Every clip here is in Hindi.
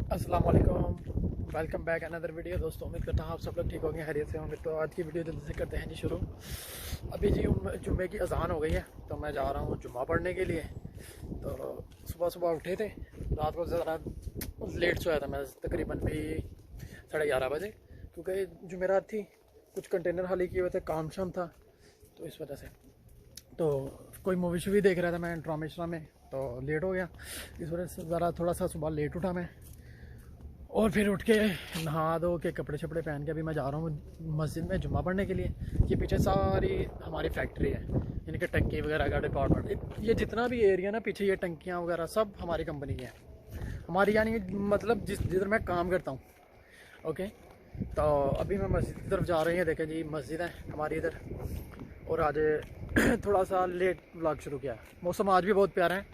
अस्सलाम वालेकुम, वेलकम बैक अनदर वीडियो। दोस्तों उम्मीद करता हूँ आप सब लोग ठीक होंगे, खैरियत से होंगे। तो आज की वीडियो जल्दी से करते हैं जी शुरू। अभी जी जुम्मे की अजान हो गई है, तो मैं जा रहा हूँ जुम्मा पढ़ने के लिए। तो सुबह सुबह उठे थे, रात को ज़रा लेट सोया था मैं, तकरीबन भी 11:30 बजे, क्योंकि जुमेरात थी, कुछ कंटेनर खाली किए हुए थे, काम शाम था, तो इस वजह से। तो कोई मूवी शूवी देख रहा था मैं, ड्रामे श्रामे, तो लेट हो गया। इस वजह से ज़रा थोड़ा सा सुबह लेट उठा मैं, और फिर उठ के नहा धो के कपड़े शपड़े पहन के अभी मैं जा रहा हूँ मस्जिद में जुम्मा पढ़ने के लिए। ये पीछे सारी हमारी फैक्ट्री है, यानी कि टंकी वगैरह का डिपार्टमेंट। ये जितना भी एरिया ना पीछे, ये टंकियाँ वगैरह सब हमारी कंपनी की है, हमारी, यानी मतलब जिधर मैं काम करता हूँ। ओके, तो अभी मैं मस्जिद की तरफ जा रही है। देखें जी, मस्जिद है हमारी इधर। और आज थोड़ा सा लेट व्लॉग शुरू किया है। मौसम आज भी बहुत प्यारा है,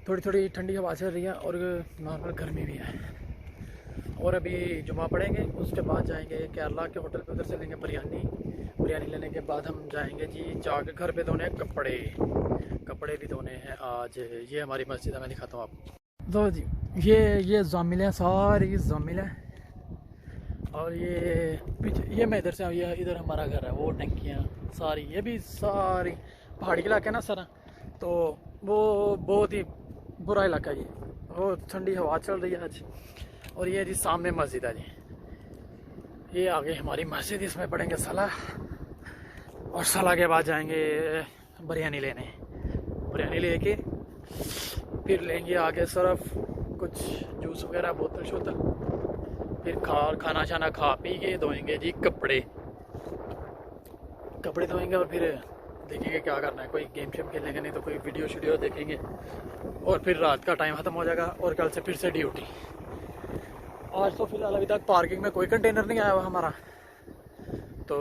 थोड़ी थोड़ी ठंडी हवा चल रही है और नॉर्मल गर्मी भी है। और अभी जुमा पढ़ेंगे, उसके बाद जाएंगे केरला के होटल पे, उधर से लेंगे बिरयानी लेने के बाद हम जाएंगे जी जाके घर पे धोने कपड़े भी धोने हैं आज। ये हमारी मस्जिद है, मैं दिखाता हूँ आपको। तो जी ये जामिल है, सारी जामिल है। और ये पीछे, ये मैं इधर से, ये इधर हमारा घर है, वो टंकियाँ सारी, ये भी सारी पहाड़ी इलाका है ना सारा, तो वो बहुत ही बुरा इलाका है। ये वो ठंडी हवा चल रही है आज। और ये जी सामने मस्जिद है जी, ये आगे हमारी मस्जिद, इसमें पढ़ेंगे सलाह, और सलाह के बाद जाएंगे बिरयानी लेके फिर लेंगे आगे सरफ, कुछ जूस वगैरह, बोतल शोतल, फिर खाना शाना खा पी के धोएंगे जी कपड़े धोएंगे। और फिर देखेंगे क्या करना है, कोई गेम शेम खेलेंगे, नहीं तो कोई वीडियो देखेंगे। और फिर रात का टाइम ख़त्म हो जाएगा और कल से फिर से ड्यूटी। आज तो फिलहाल अभी तक पार्किंग में कोई कंटेनर नहीं आया हुआ हमारा, तो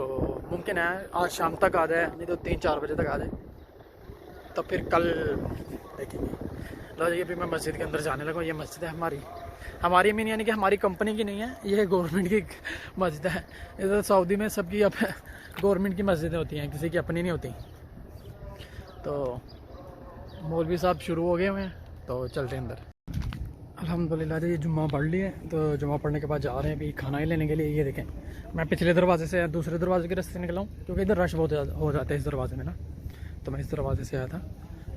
मुमकिन है आज शाम तक आ जाए, नहीं तो 3-4 बजे तक आ जाए, तो फिर कल देखेंगे। लो जी, अभी मैं मस्जिद के अंदर जाने लगा। ये मस्जिद है हमारी मीन, यानी कि हमारी कंपनी की नहीं है, ये गवर्नमेंट की मस्जिद है। इधर सऊदी में सबकी अब गवर्नमेंट की मस्जिदें होती हैं, किसी की अपनी नहीं होती। तो मौलवी साहब शुरू हो गए हुए हैं, तो चलते हैं अंदर। अल्हम्दुलिल्लाह जी, जुम्मा पढ़ लिए, तो जुम्मा पढ़ने के बाद जा रहे हैं अभी खाना ही लेने के लिए। ये देखें, मैं पिछले दरवाजे से दूसरे दरवाजे के रास्ते से निकला हूँ, क्योंकि इधर रश बहुत हो जाता है इस दरवाजे में ना, तो मैं इस दरवाजे से आया था।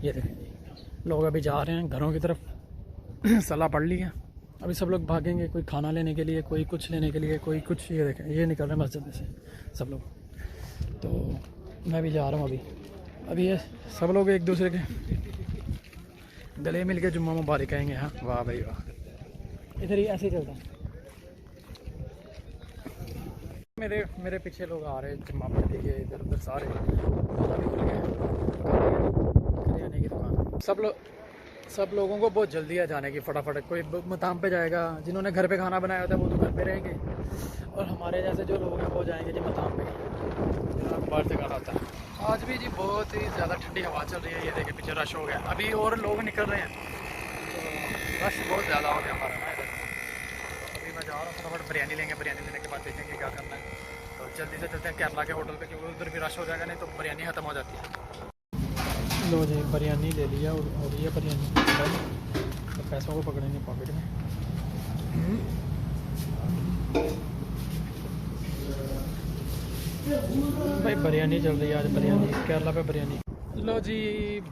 ये देखें, लोग अभी जा रहे हैं घरों की तरफ। सलाह पढ़ ली है, अभी सब लोग भागेंगे, कोई खाना लेने के लिए, कोई कुछ लेने के लिए, कोई कुछ। ये देखें, ये निकल रहे हैं मस्जिद में से सब लोग, तो मैं भी जा रहा हूँ अभी ये सब लोग एक दूसरे के गले मिल के जुम्मा मुबारक कहेंगे। हाँ, वाह भाई वाह। इधर ही ऐसे ही चलता है। मेरे पीछे लोग आ रहे हैं जुम्मा पढ़ के, इधर उधर सारे। करियाने की दुकान, सब लोगों को बहुत जल्दी है जाने की, फटाफट। कोई मकाम पे जाएगा, जिन्होंने घर पे खाना बनाया होता है वो तो घर पे रहेंगे, और हमारे जैसे जो लोग हैं वो जाएंगे जी मकाम पे, बाहर से खाना होता है। आज भी जी बहुत ही ज़्यादा ठंडी हवा चल रही है। ये देखे पीछे रश हो गया, अभी और लोग निकल रहे हैं, तो रश बहुत ज़्यादा हो गया हमारा ना इधर। अभी मैं जा रहा हूँ, फटाफट बिरयानी लेने के बाद देखेंगे क्या करना है। तो जल्दी से चलते हैं केरला के होटल पे, क्योंकि उधर भी रश हो जाएगा, नहीं तो बिरयानी ख़त्म हो जाती है। लो जी, बिरयानी ले लिया, और हो रही है बिरयानी। तो पैसों को पकड़ेंगे पॉकेट में। भाई बिरयानी चल रही है आज, बिरयानी केरला पे बिरयानी। लो जी,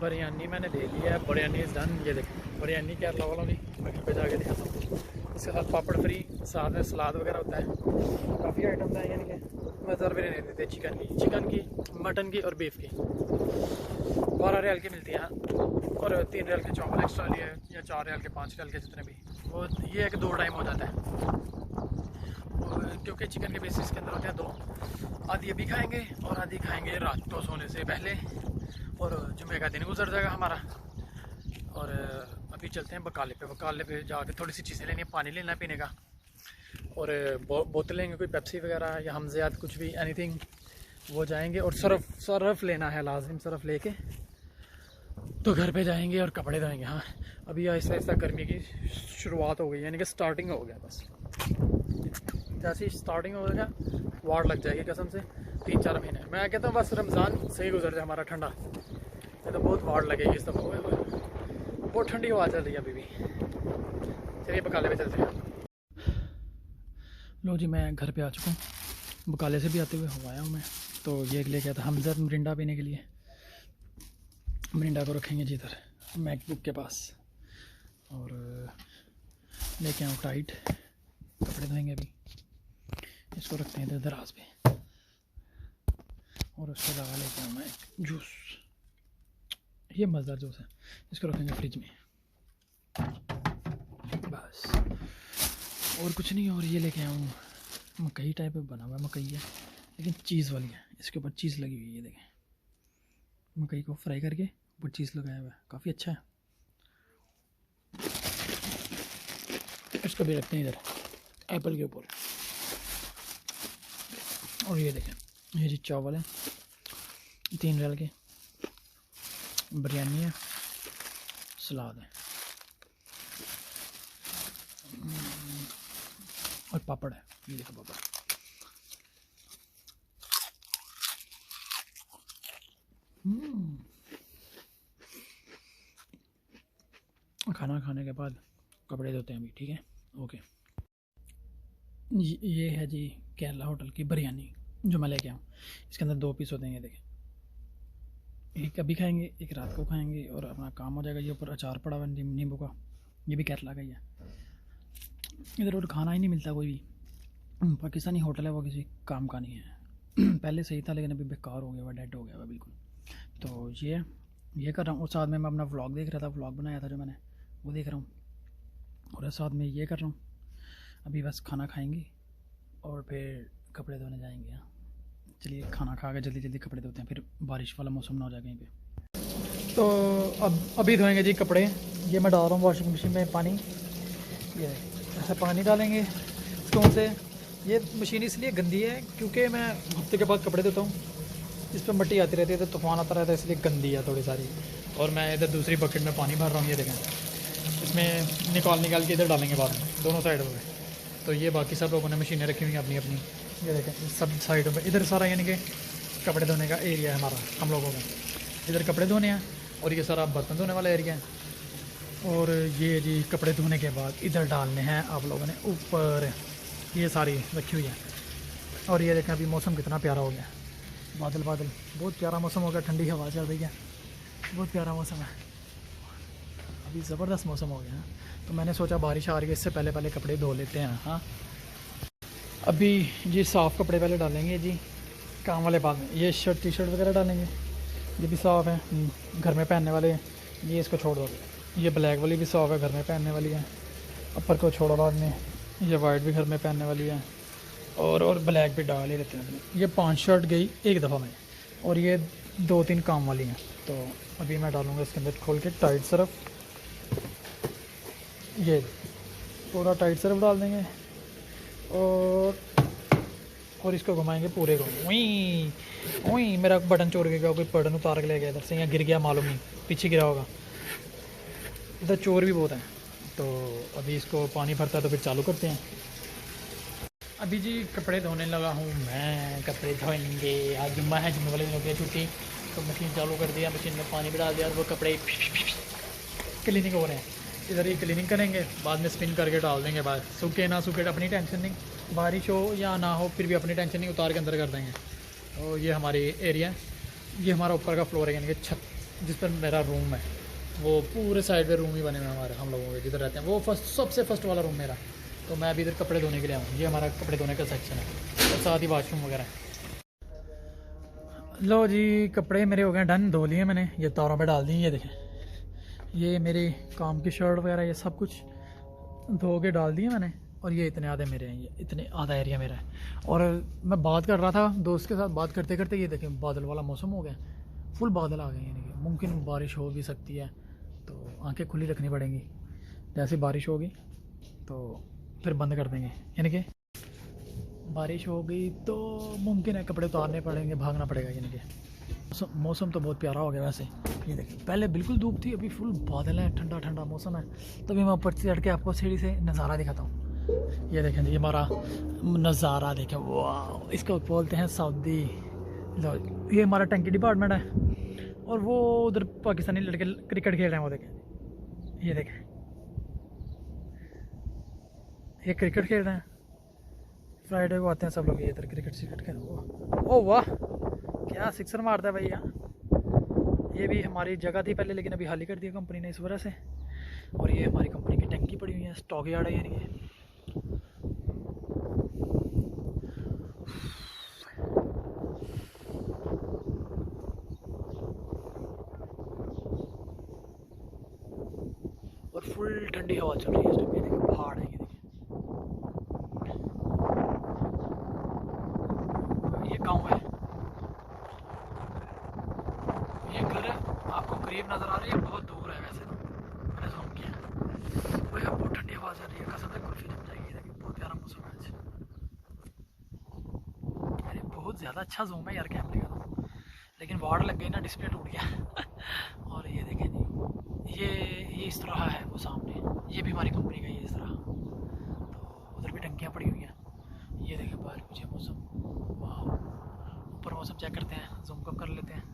बिरयानी मैंने ले लिया है, बिरयानी इज़ डन। ये देखो बिरयानी केरला वालों की, मैं घर पे जाके दिखाता हूँ। इसके साथ पापड़ फ्री, साथ में सलाद वगैरह होता है, काफ़ी आइटम्स हैं, यानी कि मज़ा बिरयानी देते हैं। चिकन की, मटन की और बीफ की। 12 रियाल की मिलती है, और 3 रियाल के चावल एक्स्ट्रा लिए, या 4 रियाल के, 5 रियाल के, जितने भी। वो ये है कि 2 टाइम हो जाता है, क्योंकि चिकन के पीसेस के अंदर होते हैं 2। आधी अभी खाएंगे और आधी खाएंगे रात को सोने से पहले, और जुम्मे का दिन गुजर जाएगा हमारा। और अभी चलते हैं बकाले पे जाके थोड़ी सी चीज़ें लेनी है, पानी लेना है पीने का, और बोतल लेंगे, कोई पेप्सी वगैरह या हमज़ियात कुछ भी, एनीथिंग, वो जाएंगे। और सरफ लेना है लाजिम, सरफ लेके तो घर पे जाएंगे और कपड़े धोएंगे। हाँ, अभी आहिस्ता आहिस्ता गर्मी की शुरुआत हो गई, यानी कि स्टार्टिंग हो गया। बस जैसे ही स्टार्टिंग हो गया, वार लग जाएगी कसम से। 3-4 महीने, मैं कहता हूँ बस रमज़ान सही गुजर जाए हमारा ठंडा, ये तो बहुत वार लगेगी इस दफ़ा। बहुत ठंडी हवा चल रही है अभी भी। चलिए बकाले में चलते हैं। लो जी, मैं घर पे आ चुका हूँ। बकाले से भी आते हुए हो आया हूँ मैं। तो ये लेके आया था हमदर्द मिरिंडा पीने के लिए। मिरिंडा को रखेंगे जी इधर मैकबुक के पास, और लेके आऊँ टाइट, कपड़े धोएंगे अभी। इसको रखते हैं इधर दराज पे, और उसके अलावा लेके आऊँ मैं जूस। ये मज़ेदार जूस है, इसको रखेंगे फ्रिज में बस, और कुछ नहीं। और ये लेके आऊँ मकई टाइप बना हुआ मकई है, लेकिन चीज़ वाली है, इसके ऊपर चीज़ लगी हुई है। ये देखें, मकई को फ्राई करके ऊपर चीज़ लगाया हुआ है, काफ़ी अच्छा है। इसको भी रखते हैं इधर एप्पल के ऊपर। और ये देखें, ये जी चावल है 3 रियाल के, बिरयानी है, सलाद है और पापड़ है। ये देखो पापड़। खाना खाने के बाद कपड़े धोते हैं अभी, ठीक है, ओके। ये है जी केरला होटल की बिरयानी जो मैं लेके आऊँ। इसके अंदर 2 पीस होते हैं, ये देखें। एक अभी खाएंगे, एक रात को खाएंगे, और अपना काम हो जाएगा। ये ऊपर अचार पड़ा हुआ नींबू का, ये भी केरला का ही है। इधर और खाना ही नहीं मिलता कोई भी। पाकिस्तानी होटल है वो किसी काम का नहीं है। पहले सही था, लेकिन अभी बेकार हो गया हुआ, डेड हो गया हुआ बिल्कुल। तो ये कर रहा हूँ। और साथ में मैं अपना व्लॉग देख रहा था, व्लॉग बनाया था जो मैंने, वो देख रहा हूँ। और साथ में ये कर रहा हूँ। अभी बस खाना खाएंगे और फिर कपड़े धोने जाएंगे। हाँ चलिए, खाना खा के जल्दी जल्दी कपड़े धोते हैं, फिर बारिश वाला मौसम ना हो जाए कहीं पे। तो अब अभी धोएंगे जी कपड़े। ये मैं डाल रहा हूँ वॉशिंग मशीन में पानी। ये ऐसा पानी डालेंगे स्टोन से। ये मशीन इसलिए गंदी है क्योंकि मैं हफ्ते के बाद कपड़े धोता हूँ, इस पर मिट्टी आती रहती है, तो तूफान आता रहता है, इसलिए गंदी है थोड़ी सारी। और मैं इधर दूसरी बकेट में पानी भर रहा हूँ। ये देखें, इसमें निकाल के इधर डालेंगे बाद में, दोनों साइडों में। तो ये बाकी सब लोगों ने मशीनें रखी हुई हैं अपनी अपनी। ये देखें सब साइडों में, इधर सारा यानी कि कपड़े धोने का एरिया है हमारा, हम लोगों का। इधर कपड़े धोने हैं, और ये सारा बर्तन धोने वाला एरिया है। और ये जी कपड़े धोने के बाद इधर डालने हैं आप लोगों ने ऊपर, ये सारी रखी हुई है। और ये देखें अभी मौसम कितना प्यारा हो गया, बादल बादल, बहुत प्यारा मौसम हो गया, ठंडी हवा चल रही है, बहुत प्यारा मौसम है, अभी ज़बरदस्त मौसम हो गया है। तो मैंने सोचा बारिश आ रही है, इससे पहले पहले कपड़े धो लेते हैं। हाँ अभी जी साफ़ कपड़े पहले डालेंगे जी, काम वाले बाद में। ये शर्ट टी शर्ट वगैरह डालेंगे, ये भी साफ़ है, घर में पहनने वाले। ये इसको छोड़ दो, ये ब्लैक वाली भी साफ़ है, घर में पहनने वाली है। अपर को छोड़ो बाद में, ये वाइट भी घर में पहनने वाली है, और ब्लैक भी डाल ही रहते हैं। ये 5 शर्ट गई एक दफ़ा में, और ये 2-3 काम वाली हैं। तो अभी मैं डालूँगा इसके अंदर खोल के टाइट सर्फ। ये पूरा टाइट सर्फ डाल देंगे, और इसको घुमाएंगे पूरे को। वहीं वहीं मेरा बटन चोर गया, कोई बटन उतार के ले गया इधर से, या गिर गया मालूम नहीं, पीछे गिरा होगा। इधर चोर भी बहुत हैं। तो अभी इसको पानी भरता है तो फिर चालू करते हैं। अभी जी कपड़े धोने लगा हूँ मैं, कपड़े धोएंगे। आज जुम्मा है, जुम्मे वाले दिनों की छुट्टी, तो मशीन चालू कर दिया, मशीन में पानी भी डाल दिया, और वो कपड़े क्लीनिंग हो रहे हैं। इधर ही क्लीनिंग करेंगे, बाद में स्पिन करके डाल देंगे बाहर। सूखे ना सूखे अपनी टेंशन नहीं, बारिश हो या ना हो फिर भी अपनी टेंशन नहीं, उतार के अंदर कर देंगे। तो ये हमारी एरिया है, ये हमारा ऊपर का फ्लोर है, यानी कि छत जिस पर मेरा रूम है। वो पूरे साइड पे रूम ही बने हुए हमारे, हम लोगों के जिधर रहते हैं। वो सबसे फर्स्ट वाला रूम मेरा। तो मैं अभी इधर कपड़े धोने के लिए आऊँ। ये हमारा कपड़े धोने का सेक्शन है, और साथ ही वाशरूम वगैरह है। लो जी कपड़े मेरे हो गए डन, धो लिए मैंने, ये तारों पे डाल दिए। ये देखें, ये मेरी काम की शर्ट वगैरह ये सब कुछ धो के डाल दिए मैंने। और ये इतने आधे मेरे हैं, ये इतने आधा एरिया मेरा है। और मैं बात कर रहा था दोस्त के साथ, बात करते करते ये देखें बादल वाला मौसम हो गया, फुल बादल आ गए, यानी कि मुमकिन बारिश हो भी सकती है। तो आंखें खुली रखनी पड़ेंगी, जैसे बारिश होगी तो फिर बंद कर देंगे। यानी कि बारिश हो गई तो मुमकिन है कपड़े उतारने पड़ेंगे, भागना पड़ेगा। यानी कि मौसम तो बहुत प्यारा हो गया वैसे। ये देखिए पहले बिल्कुल धूप थी, अभी फुल बादल है, ठंडा ठंडा मौसम है। तभी मैं ऊपर से चढ़ के आपको सीढ़ी से नज़ारा दिखाता हूँ। ये देखें ये हमारा नज़ारा देखें, वाह, इसको बोलते हैं सऊदी। ये हमारा टंकी डिपार्टमेंट है, और वो उधर पाकिस्तानी लड़के क्रिकेट खेल रहे हैं, वो देखें, ये देखें ये क्रिकेट खेल रहे हैं, फ्राइडे को आते हैं सब लोग ये इधर क्रिकेट शिकेट खेल। ओ वाह, क्या सिक्सर मारता है भाई यहाँ। ये भी हमारी जगह थी पहले, लेकिन अभी खाली कर दिया कंपनी ने इस वजह से। और ये हमारी कंपनी की टंकी पड़ी हुई है, स्टॉक यार्ड है यानी कि। और फुल ठंडी हवा चल रही है इस टाइम। ये देखिए पहाड़ है, ये देखिए ये गांव है, ये घर है आपको करीब नजर आ रही है, बहुत दूर है वैसे तो, मैंने जूम किया। वो यार बहुत ठंडी हवा चल रही है, कसम से कुल्फी जम जाएगी। देखिए बहुत प्यारा मौसम है आज। अरे बहुत ज़्यादा अच्छा जूम है यार कैमरे का तो, लेकिन वार्ड लग गई ना, डिस्प्ले टूट गया। और ये देखें जी, ये इस तरह है वो सामने, ये भी हमारी कंपनी का, ये इस तरह। तो उधर भी टंकियाँ पड़ी हुई हैं। ये देखें बाहर मुझे मौसम, वाह। ऊपर मौसम चेक करते हैं, जूम कम कर लेते हैं।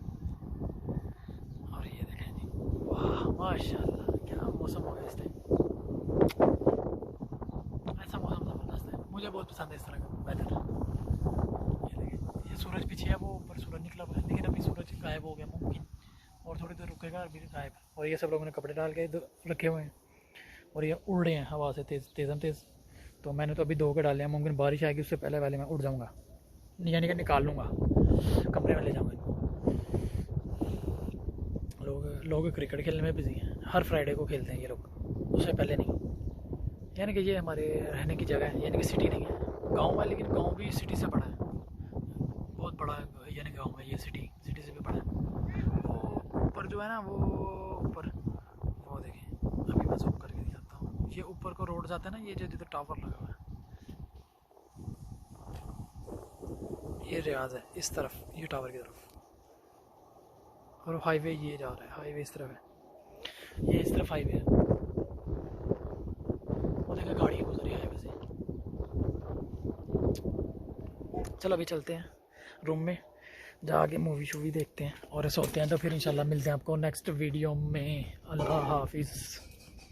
और ये देखें जी, वाह माशाल्लाह, क्या मौसम हो गया इस टाइम। ऐसा मौसम ज़बरदस्त है, मुझे बहुत पसंद है इस तरह का वेदर। ये देखें, ये सूरज पीछे है, वो ऊपर सूरज निकला हुआ है, लेकिन अभी सूरज गायब हो गया मुमकिन, और थोड़ी देर रुकेगा अभी गायब। और ये सब लोगों ने कपड़े डाल के रखे हुए हैं, और ये उड़ रहे हैं हवा से तेज़म तेज़। तो मैंने तो अभी धो के डाले हैं, मुमकिन बारिश आएगी उससे पहले पहले मैं उड़ जाऊँगा, यानी कि निकाल लूँगा, कमरे में ले जाऊँगा इनको। लोग क्रिकेट खेलने में बिजी हैं, हर फ्राइडे को खेलते हैं ये लोग, उससे पहले नहीं। यानी कि ये हमारे रहने की जगह है, यानी कि सिटी नहीं है, गाँव है, लेकिन गाँव भी सिटी से बड़ा है, बहुत बड़ा है, यानी गाँव है ये, सिटी से भी बड़ा है। वो ऊपर जो है ना, वो ऊपर वो देखें, अभी मैं जूम करके दिखाता हूँ। ये ऊपर को रोड जाता है ना, ये जो जिधर टावर लगा हुआ है, ये रियाज है इस तरफ, ये टावर की तरफ। और हाईवे ये जा रहा है, हाईवे इस तरफ है, ये इस तरफ हाईवे है। वो देखा गाड़ी गुजर रही है हाईवे से। चलो अभी चलते हैं रूम में, जाके मूवी शूवी देखते हैं और सोते हैं। तो फिर इंशाल्लाह मिलते हैं आपको नेक्स्ट वीडियो में। अल्लाह हाफिज़।